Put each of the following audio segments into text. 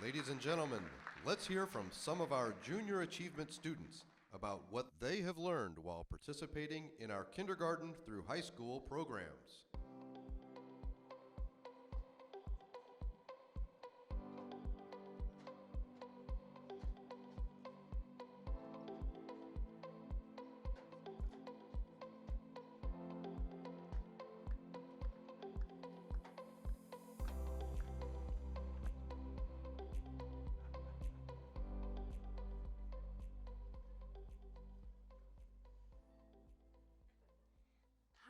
Ladies and gentlemen, let's hear from some of our junior achievement students about what they have learned while participating in our kindergarten through high school programs.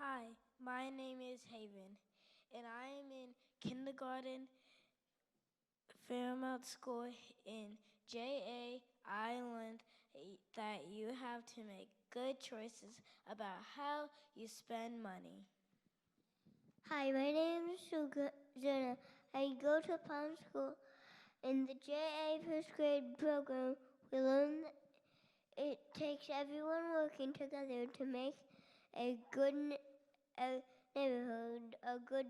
Hi, my name is Haven, and I am in kindergarten Fairmount School in JA. I learned that you have to make good choices about how you spend money. Hi, my name is Jenna. I go to Palm School. In the JA first grade program, we learn that it takes everyone working together to make a good neighborhood, a good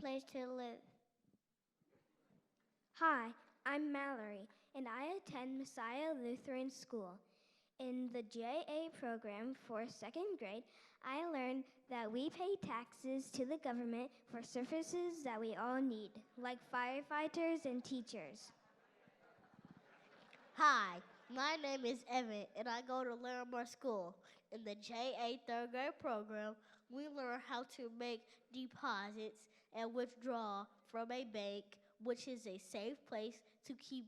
place to live. Hi, I'm Mallory, and I attend Messiah Lutheran School. In the JA program for second grade, I learned that we pay taxes to the government for services that we all need, like firefighters and teachers. Hi, my name is Evan, and I go to Larimore School. In the JA third grade program, we learn how to make deposits and withdraw from a bank, which is a safe place to keep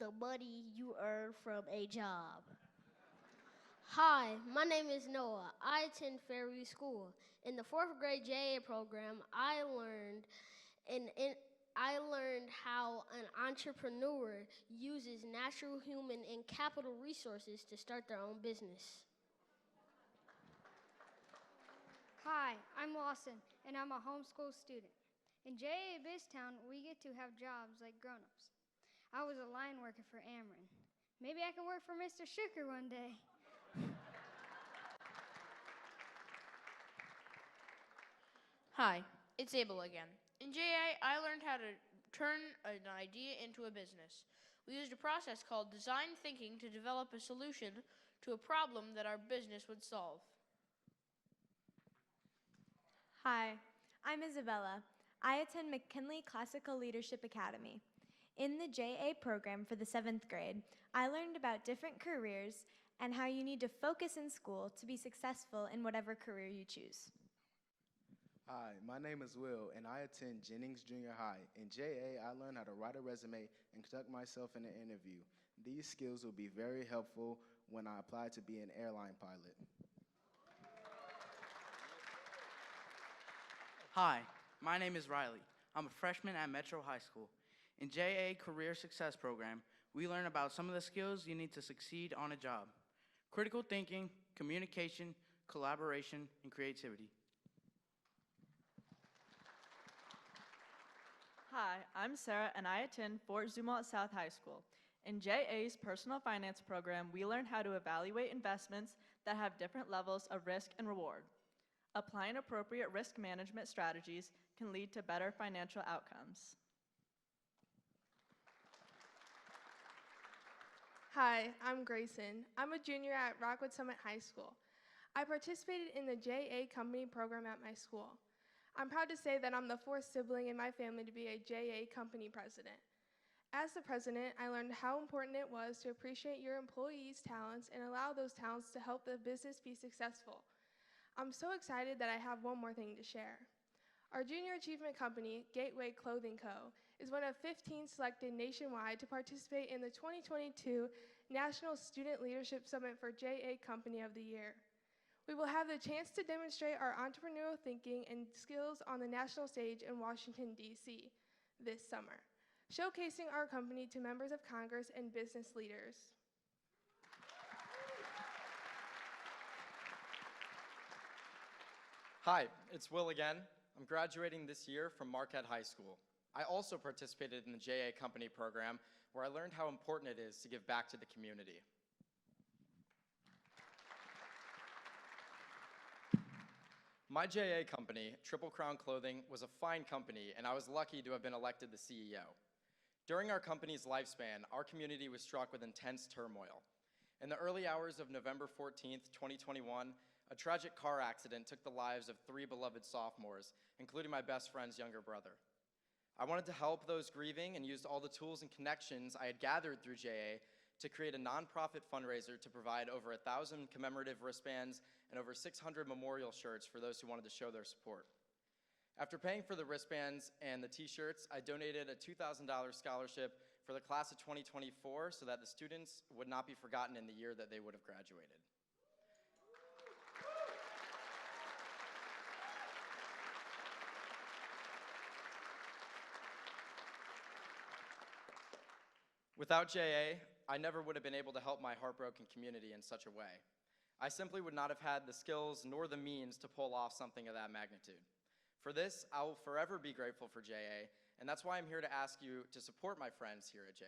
the money you earn from a job. Hi, my name is Noah. I attend Fairview School. In the fourth grade JA program, I learned how an entrepreneur uses natural, human, and capital resources to start their own business. Hi, I'm Lawson, and I'm a homeschool student. In JA Biztown, we get to have jobs like grown-ups. I was a line worker for Ameren. Maybe I can work for Mr. Shuker one day. Hi, it's Abel again. In JI, I learned how to turn an idea into a business. We used a process called design thinking to develop a solution to a problem that our business would solve. Hi, I'm Isabella. I attend McKinley Classical Leadership Academy. In the JA program for the 7th grade, I learned about different careers and how you need to focus in school to be successful in whatever career you choose. Hi, my name is Will, and I attend Jennings Junior High. In JA, I learned how to write a resume and conduct myself in an interview. These skills will be very helpful when I apply to be an airline pilot. Hi, my name is Riley. I'm a freshman at Metro High School. In JA Career Success Program, we learn about some of the skills you need to succeed on a job: critical thinking, communication, collaboration, and creativity. Hi, I'm Sarah, and I attend Fort Zumwalt South High School. In JA's personal finance program, we learn how to evaluate investments that have different levels of risk and reward. Applying appropriate risk management strategies can lead to better financial outcomes. Hi, I'm Grayson. I'm a junior at Rockwood Summit High School. I participated in the JA Company program at my school. I'm proud to say that I'm the fourth sibling in my family to be a JA Company president. As the president, I learned how important it was to appreciate your employees' talents and allow those talents to help the business be successful. I'm so excited that I have one more thing to share. Our junior achievement company, Gateway Clothing Co., is one of 15 selected nationwide to participate in the 2022 National Student Leadership Summit for JA Company of the Year. We will have the chance to demonstrate our entrepreneurial thinking and skills on the national stage in Washington, D.C. this summer, showcasing our company to members of Congress and business leaders. Hi, it's Will again. I'm graduating this year from Marquette High School. I also participated in the JA Company program, where I learned how important it is to give back to the community. My JA company, Triple Crown Clothing, was a fine company, and I was lucky to have been elected the CEO. During our company's lifespan, our community was struck with intense turmoil. In the early hours of November 14th, 2021, a tragic car accident took the lives of 3 beloved sophomores, including my best friend's younger brother. I wanted to help those grieving and used all the tools and connections I had gathered through JA to create a nonprofit fundraiser to provide over 1,000 commemorative wristbands and over 600 memorial shirts for those who wanted to show their support. After paying for the wristbands and the t-shirts, I donated a $2,000 scholarship for the class of 2024 so that the students would not be forgotten in the year that they would have graduated. Without JA, I never would have been able to help my heartbroken community in such a way. I simply would not have had the skills nor the means to pull off something of that magnitude. For this, I will forever be grateful for JA, and that's why I'm here to ask you to support my friends here at JA.